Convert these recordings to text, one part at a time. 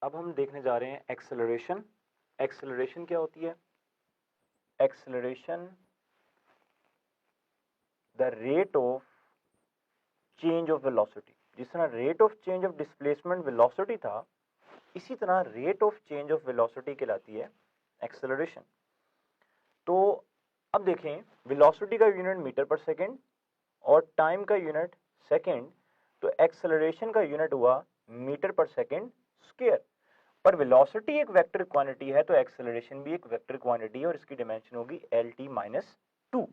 अब हम देखने जा रहे हैं एक्सेलरेशन। एक्सेलरेशन क्या होती है? Acceleration the rate of change of velocity. जिस तरह rate of change of displacement velocity था, इसी तरह rate of change of velocity कहलाती है एक्सेलरेशन। तो अब देखें, वेलोसिटी का यूनिट मीटर पर सेकेंड और टाइम का यूनिट सेकेंड, तो एक्सेलरेशन का यूनिट हुआ मीटर पर सेकेंड स्क्वायर। पर वेलोसिटी एक वेक्टर क्वांटिटी है, तो एक्सेलरेशन भी एक वेक्टर क्वांटिटी है और इसकी डिमेंशन होगी lt-2।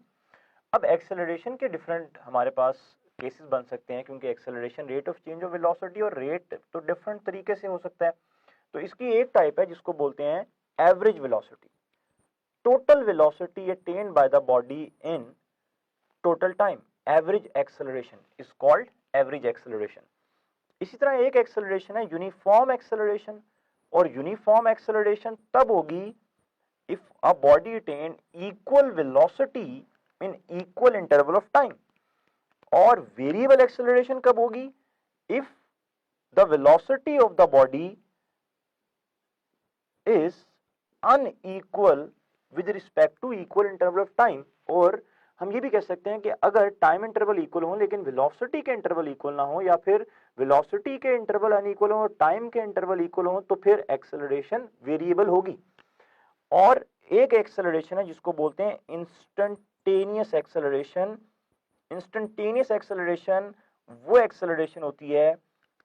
अब एक्सेलरेशन के डिफरेंट हमारे पास केसेस बन सकते हैं, क्योंकि acceleration rate of change of velocity और रेट तो डिफरेंट तरीके से हो सकता है। तो इसकी एक टाइप है जिसको बोलते हैं average velocity. Total velocity attend by the body in total time, average acceleration is called average acceleration. इसी तरह एक एक्सेलरेशन है यूनिफॉर्म एक्सेलरेशन, और यूनिफॉर्म एक्सेलरेशन तब होगी if a body attain equal velocity in equal interval of time। और variable acceleration कब होगी? if the velocity of the body is unequal with respect to equal interval of time। और हम ये भी कह सकते हैं कि अगर टाइम इंटरवल इक्वल हो लेकिन वेलोसिटी के इंटरवल इक्वल ना हो, या फिर वेलोसिटी के इंटरवल अनइक्वल हो और टाइम के इंटरवल इक्वल हो, तो फिर एक्सेलरेशन वेरिएबल होगी। और एक एक्सेलरेशन है जिसको बोलते हैं इंस्टेंटेनियस एक्सेलरेशन। इंस्टेंटेनियस एक्सेलरेशन वो एक्सेलरेशन होती है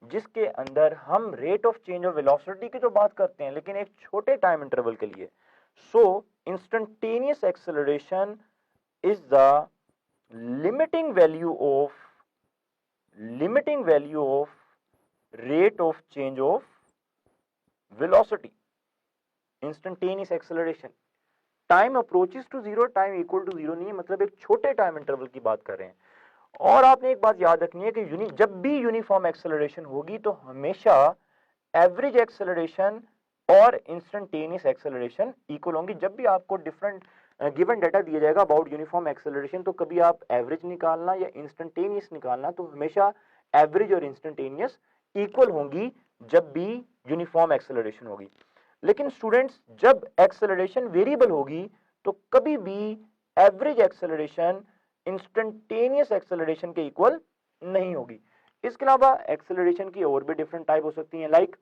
जिसके अंदर हम rate of change of velocity की तो बात करते हैं, लेकिन एक छोटे टाइम इंटरवल के लिए। So instantaneous acceleration is the limiting value of rate of change of velocity. Instantaneous acceleration, time approaches to zero, time equal to zero नहीं है, मतलब एक छोटे टाइम इंटरवल की बात कर रहे हैं। और आपने एक बात याद रखनी है कि जब भी यूनिफॉर्म एक्सेलरेशन होगी तो हमेशा एवरेज एक्सेलरेशन और इंस्टेंटेनियस एक्सेलरेशन इक्वल होंगी। जब भी आपको डिफरेंट गिवन डाटा दिया जाएगा अबाउट यूनिफॉर्म एक्सेलरेशन, तो कभी आप एवरेज निकालना या इंस्टेंटेनियस निकालना, तो हमेशा एवरेज और इंस्टेंटेनियस इक्वल होंगी जब भी यूनिफॉर्म एक्सेलरेशन होगी। लेकिन स्टूडेंट्स, जब एक्सेलरेशन वेरिएबल होगी तो कभी भी एवरेज एक्सेलरेशन इंस्टेंटेनियस एक्सेलरेशन के इक्वल नहीं होगी। इसके अलावा एक्सेलरेशन की और भी डिफरेंट टाइप हो सकती हैं, like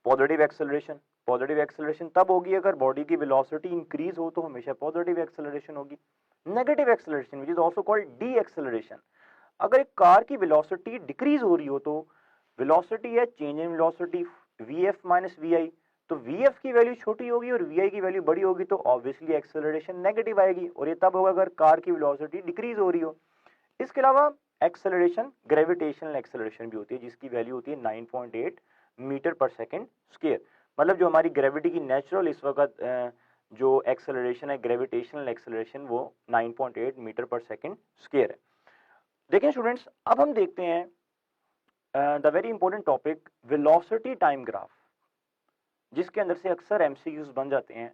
positive acceleration. Positive acceleration तब होगी अगर बॉडी की वेलोसिटी इंक्रीज हो, तो हमेशा पॉजिटिव एक्सेलरेशन होगी। Negative acceleration which is also called D acceleration, अगर एक कार की वेलोसिटी डिक्रीज हो रही हो, तो वेलोसिटी है change in velocity vf minus vi, तो vf की वैल्यू छोटी होगी और vi की वैल्यू बड़ी होगी, तो ऑब्वियसली एक्सेलरेशन नेगेटिव आएगी, और ये तब होगा अगर कार की वेलोसिटी डिक्रीज हो रही हो। इसके अलावा एक्सेलरेशन ग्रेविटेशनल एक्सेलरेशन भी होती है, जिसकी वैल्यू होती है 9.8 मीटर पर सेकेंड स्क्वायर। मतलब जो हमारी ग्रेविटी की नेचुरल इस वक्त जो एक्सेलरेशन है ग्रेविटेशनल एक्सेलरेशन, वो 9.8 मीटर पर सेकेंड स्क्वायर है। देखिए स्टूडेंट्स, अब हम देखते हैं the very important topic velocity time graph, जिसके अंदर से अक्सर एमसीक्यूज बन जाते हैं।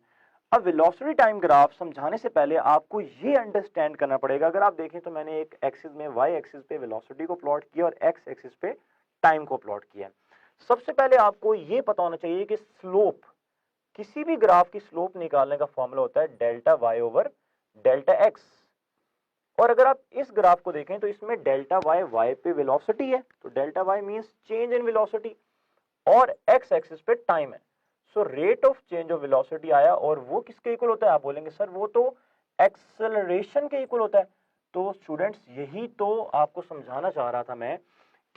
अब वेलोसिटी टाइम ग्राफ समझाने से पहले आपको ये अंडरस्टैंड करना पड़ेगा। अगर आप देखें तो मैंने एक एक्सिस में वाई एक्सिस पे वेलोसिटी को प्लॉट किया और एक्स एक्सिस पे टाइम को प्लॉट किया। सबसे पहले आपको ये पता होना चाहिए कि स्लोप, किसी भी ग्राफ की स्लोप निकालने का फॉर्मूला होता है delta Y over delta X. और अगर आप इस ग्राफ को देखें तो इसमें डेल्टा वाई वाई पे वेलोसिटी है, तो delta Y means change in velocity, और एक्स एक्सिस पे टाइम है। So rate of change of velocity आया, और वो किसके इक्वल होता है? आप बोलेंगे सर वो तो एक्सेलरेशन के इक्वल होता है। तो स्टूडेंट्स, यही तो आपको समझाना चाह रहा था मैं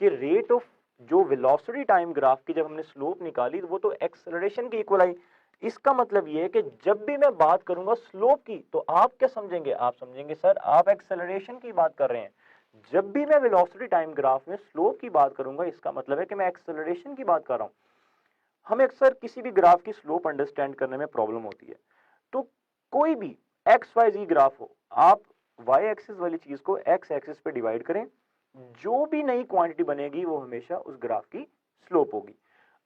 कि रेट ऑफ जो वेलोसिटी टाइम ग्राफ की जब हमने स्लोप निकाली, वो तो एक्सेलरेशन के इक्वल आई। इसका मतलब ये है कि जब भी मैं बात करूंगा स्लोप की, तो आप क्या समझेंगे? आप समझेंगे सर आप एक्सेलरेशन की बात कर रहे हैं। जब भी मैं वेलोसिटी टाइम ग्राफ में स्लोप की बात करूंगा, इसका मतलब है कि मैं एक्सेलरेशन की बात कर रहा हूं। हमें अक्सर किसी भी ग्राफ की स्लोप अंडरस्टैंड करने में प्रॉब्लम होती है। तो कोई भी एक्स वाई जी ग्राफ हो, आप वाई एक्सिस वाली चीज को एक्स एक्सिस पे डिवाइड करें, जो भी नई क्वांटिटी बनेगी वो हमेशा उस ग्राफ की स्लोप होगी।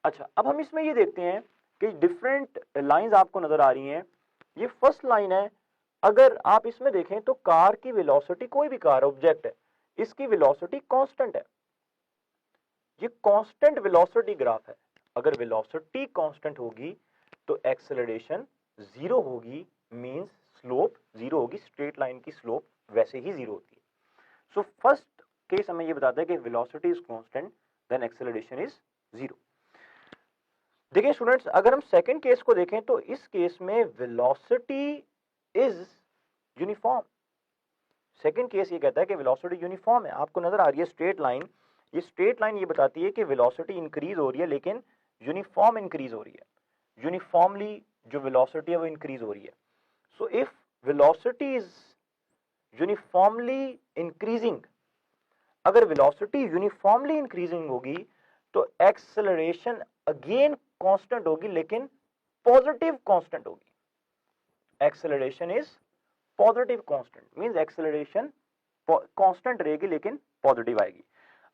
अच्छा, अब हम इसमें ये देखते हैं कि डिफरेंट लाइंस आपको नजर आ रही हैं। ये फर्स्ट लाइन है, अगर आप इसमें देखें तो कार की वेलोसिटी, कोई भी कार ऑब्जेक्ट है, इसकी वेलोसिटी कांस्टेंट है। ये कांस्टेंट वेलोसिटी ग्राफ है। अगर वेलोसिटी कांस्टेंट होगी तो एक्सेलरेशन जीरो होगी, मींस स्लोप जीरो होगी, स्ट्रेट लाइन की स्लोप वैसे ही जीरो होती है। सो फर्स्ट केस हमें ये बताता है कि velocity is constant then acceleration is zero. देखिए स्टूडेंट्स, अगर हम सेकंड केस को देखें तो इस केस में velocity is uniform. Second case ये कहता है कि वेलोसिटी यूनिफॉर्म है। आपको नजर आ रही है स्ट्रेट लाइन, ये स्ट्रेट लाइन ये बताती है कि वेलोसिटी इंक्रीज हो रही है लेकिन यूनिफॉर्म इंक्रीज हो रही है, यूनिफॉर्मली जो वेलोसिटी है वो इंक्रीज हो रही है। So if velocity is uniformly increasing, अगर वेलोसिटी यूनिफॉर्मली इंक्रीजिंग होगी तो एक्सेलरेशन अगेन कांस्टेंट होगी लेकिन पॉजिटिव कांस्टेंट होगी। Acceleration is positive constant, means acceleration constant रहेगी लेकिन पॉजिटिव आएगी।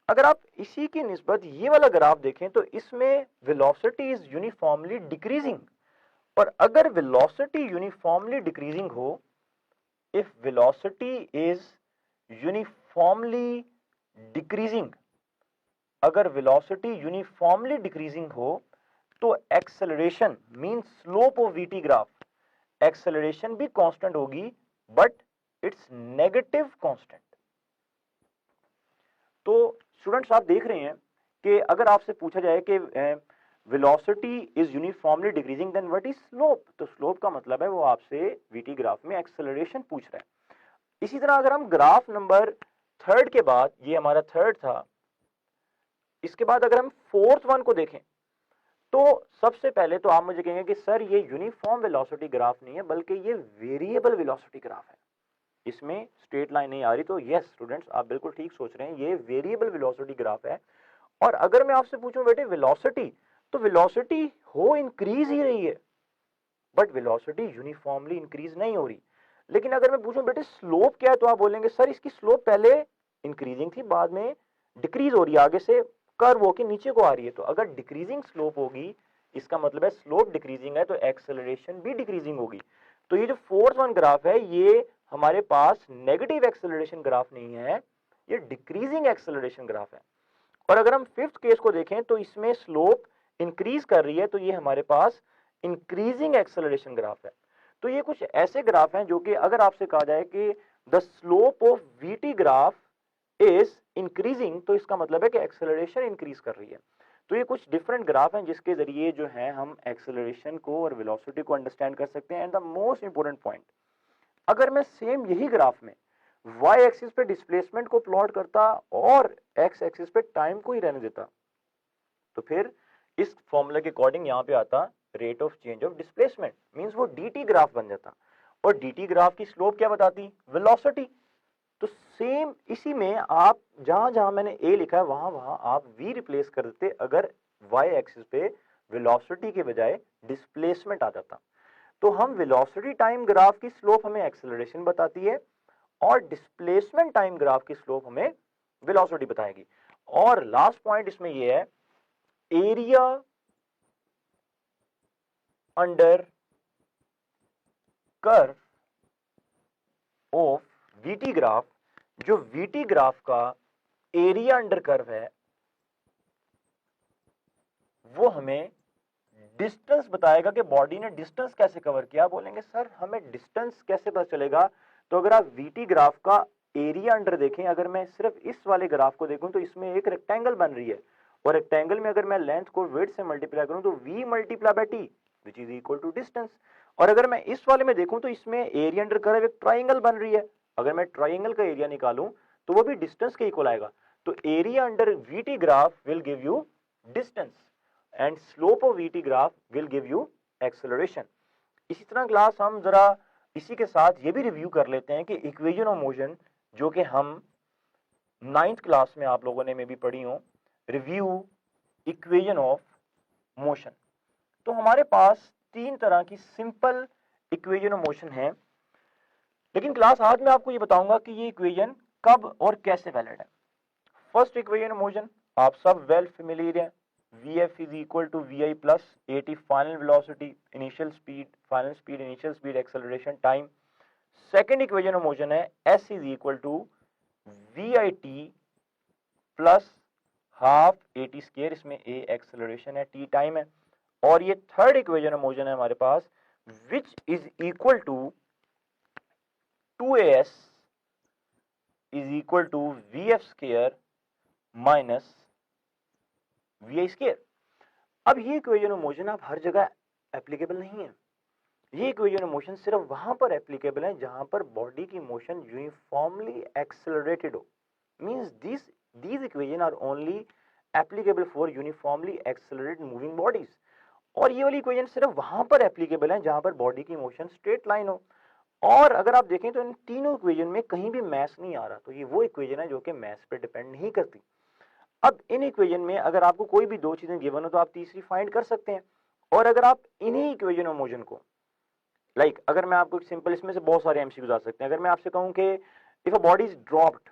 अगर आप इसी की निस्बत ये वाला ग्राफ देखें तो इसमें वेलोसिटी इज यूनिफॉर्मली डिक्रीजिंग, और अगर वेलोसिटी यूनिफॉर्मली डिक्रीजिंग हो, if velocity is uniformly decreasing, अगर वेलोसिटी यूनिफॉर्मली डिक्रीजिंग हो तो acceleration means slope of VT graph, acceleration भी कांस्टेंट होगी बट इट्स नेगेटिव कांस्टेंट। तो स्टूडेंट्स आप देख रहे हैं कि अगर आपसे पूछा जाए कि velocity is uniformly decreasing then what is slope, तो स्लोप का मतलब है वो आपसे वीटी ग्राफ में एक्सेलरेशन पूछ रहा है। इसी तरह अगर हम ग्राफ नंबर थर्ड के बाद, ये हमारा थर्ड था, इसके बाद अगर हम फोर्थ वन को देखें तो सबसे पहले तो आप मुझे कहेंगे कि सर ये यूनिफॉर्म वेलोसिटी ग्राफ नहीं है बल्कि ये वेरिएबल वेलोसिटी ग्राफ है, इसमें स्ट्रेट लाइन नहीं आ रही। तो यस स्टूडेंट्स, आप बिल्कुल ठीक सोच रहे हैं, ये वेरिएबल वेलोसिटी ग्राफ है। और अगर मैं आपसे पूछूं बेटे वेलोसिटी, तो वेलोसिटी हो इंक्रीज ही रही है बट वेलोसिटी यूनिफॉर्मली इंक्रीज नहीं हो रही। लेकिन अगर मैं पूछूं बेटे स्लोप क्या है, तो आप बोलेंगे सर इसकी स्लोप पहले इंक्रीजिंग थी बाद में डिक्रीज हो रही है, आगे से कर्व होके नीचे को आ रही है। तो अगर डिक्रीजिंग स्लोप होगी इसका मतलब है स्लोप डिक्रीजिंग है तो एक्सेलरेशन भी डिक्रीजिंग होगी। तो ये जो फोर्थ वन ग्राफ है ये हमारे पास नेगेटिव एक्सेलरेशन ग्राफ नहीं है, ये डिक्रीजिंग एक्सेलरेशन ग्राफ है। और अगर हम फिफ्थ केस को देखें तो इसमें स्लोप इंक्रीज कर रही है तो ये हमारे पास इंक्रीजिंग एक्सेलरेशन ग्राफ है। तो ये कुछ ऐसे ग्राफ हैं जो कि अगर आपसे कहा जाए कि the slope of VT graph is increasing, तो इसका मतलब है कि एक्सेलरेशन इंक्रीज कर रही है। तो ये कुछ डिफरेंट ग्राफ हैं जिसके जरिए जो है हम एक्सेलरेशन को और वेलोसिटी को अंडरस्टैंड कर सकते हैं। And the most important point, अगर मैं सेम यही ग्राफ में वाई एक्सिस पे डिस्प्लेसमेंट को प्लॉट करता और एक्स एक्सिस पे टाइम को ही रहने देता, तो फिर इस फॉर्मूला के अकॉर्डिंग यहां पे आता rate of change of displacement, means वो डीटी ग्राफ बन जाता। और डीटी ग्राफ की स्लोप क्या बताती, वेलोसिटी। तो सेम इसी में आप जहां जहां मैंने ए लिखा है वहां वहां आप वी रिप्लेस कर देते अगर वाई एक्सिस पे वेलोसिटी के बजाय डिस्प्लेसमेंट आ जाता। तो हम वेलोसिटी टाइम ग्राफ की स्लोप हमें एक्सेलरेशन बताती है और डिस्प्लेसमेंट टाइम ग्राफ की स्लोप हमें वेलोसिटी बताएगी। और लास्ट पॉइंट इसमें यह है, area under curve of VT graph, जो वीटी ग्राफ का एरिया अंडर कर्व है वो हमें डिस्टेंस बताएगा कि बॉडी ने डिस्टेंस कैसे कवर किया। बोलेंगे सर हमें डिस्टेंस कैसे पता चलेगा, तो अगर आप वीटी ग्राफ का एरिया अंडर देखें, अगर मैं सिर्फ इस वाले ग्राफ को देखूं तो इसमें एक रेक्टेंगल बन रही है और रेक्टेंगल में अगर मैं लेंथ को विड्थ से मल्टीप्लाई करूं तो v multiply by T which is equal to distance. और अगर मैं इस वाले में देखूं तो इसमें एरिया अंडर कर्व एक ट्राइंगल बन रही है, अगर मैं ट्राइंगल का एरिया निकालूं तो वो भी डिस्टेंस के इक्वल आएगा। तो area under VT graph will give you distance and slope of VT graph will give you acceleration। इसी तरह क्लास हम जरा इसी के साथ ये भी रिव्यू कर लेते हैं कि इक्वेशन ऑफ मोशन जो कि हम 9th क्लास में आप लोगों ने में भी पढ़ी हो, रिव्यू इक्वेशन ऑफ मोशन। तो हमारे पास तीन तरह की सिंपल इक्वेशन ऑफ मोशन है, लेकिन क्लास आज मैं आपको ये बताऊंगा कि ये इक्वेशन कब और कैसे वैलिड है। फर्स्ट इक्वेशन ऑफ मोशन आप सब वेल फेमिलियर है, Vf is equal to Vi plus At final velocity, initial speed, final speed, initial speed, acceleration, time। Second equation of motion है S is equal to Vit plus half at square, इसमें a acceleration है, t time है, और ये third equation of motion है हमारे पास which is equal to 2as is equal to vf square minus vi square. अब ये इक्वेशन ऑफ मोशन आप हर जगह एप्लीकेबल नहीं है, ये इक्वेशन ऑफ मोशन सिर्फ वहां पर एप्लीकेबल है जहां पर बॉडी की मोशन यूनिफॉर्मली एक्सेलरेटेड हो। Means these equation are only applicable for uniformly accelerated moving bodies। और ये वाली इक्वेशन सिर्फ वहां पर एप्लीकेबल है जहां पर बॉडी की मोशन स्ट्रेट लाइन हो। और अगर आप देखें तो इन तीनों इक्वेशन में कहीं भी मैथ नहीं आ रहा, तो ये वो इक्वेशन है जो कि मैथ पे डिपेंड नहीं करती। अब इन इक्वेशन में अगर आपको कोई भी दो चीजें गिवन हो तो आप तीसरी फाइंड कर सकते हैं। और अगर आप इन्हीं इक्वेशन ऑफ मोशन को अगर मैं आपको सिंपल, इसमें से बहुत सारे एमसीक्यूज आ सकते हैं, अगर मैं आपसे कहूं कि if a body is dropped,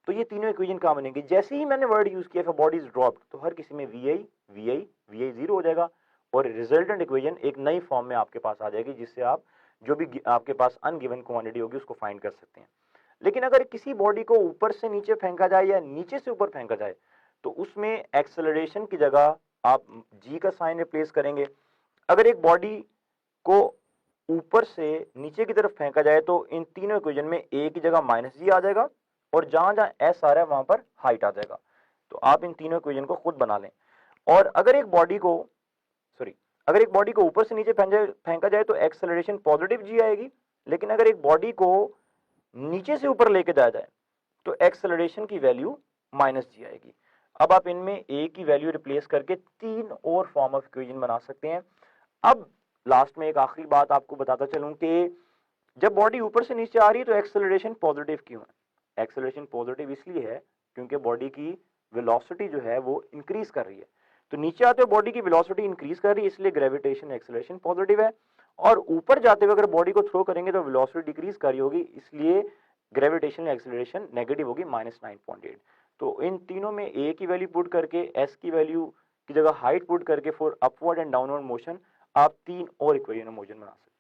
तो ये तीनों इक्वेशन कहां बनेंगे? जैसे ही मैंने वर्ड यूज किया if a body is dropped, तो हर किसी में vi जीरो हो जाएगा और रिजल्टेंट इक्वेशन एक नई फॉर्म में आपके पास आ जाएगी, जिससे आप जो भी आपके पास अनगिवन क्वांटिटी होगी उसको फाइंड कर सकते हैं। लेकिन अगर किसी बॉडी को ऊपर से नीचे फेंका जाए या नीचे से ऊपर फेंका जाए, तो उसमें एक्सेलरेशन की जगह आप जी का साइन रिप्लेस करेंगे। अगर एक बॉडी को ऊपर से नीचे की तरफ फेंका जाए तो इन तीनों इक्वेशन में ए की जगह माइनस जी आ जाएगा और जहां जहां एस आ रहा है वहां पर हाइट आ जाएगा। तो आप इन तीनों इक्वेशन को खुद बना लें। और अगर एक बॉडी को ऊपर से नीचे फेंका जाए तो एक्सेलरेशन पॉजिटिव जी आएगी, लेकिन अगर एक बॉडी को नीचे से ऊपर लेके जाया जाए तो एक्सेलरेशन की वैल्यू माइनस जी आएगी। अब आप इनमें ए की वैल्यू रिप्लेस करके तीन और फॉर्म ऑफ इक्वेशन बना सकते हैं। अब लास्ट में एक आखिरी बात आपको बताता चलूं कि जब बॉडी ऊपर से नीचे आ रही है तो एक्सेलरेशन पॉजिटिव क्यों है? एक्सेलरेशन पॉजिटिव इसलिए है क्योंकि बॉडी की वेलोसिटी जो है वो इंक्रीज कर रही है। तो नीचे आते हुए बॉडी की वेलोसिटी इंक्रीज कर रही है, इसलिए ग्रेविटेशन एक्सेलरेशन पॉजिटिव है। और ऊपर जाते हुए अगर बॉडी को थ्रो करेंगे तो वेलोसिटी डिक्रीज कर रही होगी, इसलिए ग्रेविटेशनल एक्सेलरेशन नेगेटिव होगी -9.8। तो इन तीनों में ए की वैल्यू पुट करके, एस की वैल्यू की जगह हाइट पुट करके for upward and downward motion आप तीन और इक्वेशन ऑफ मोशन बना सकते हैं।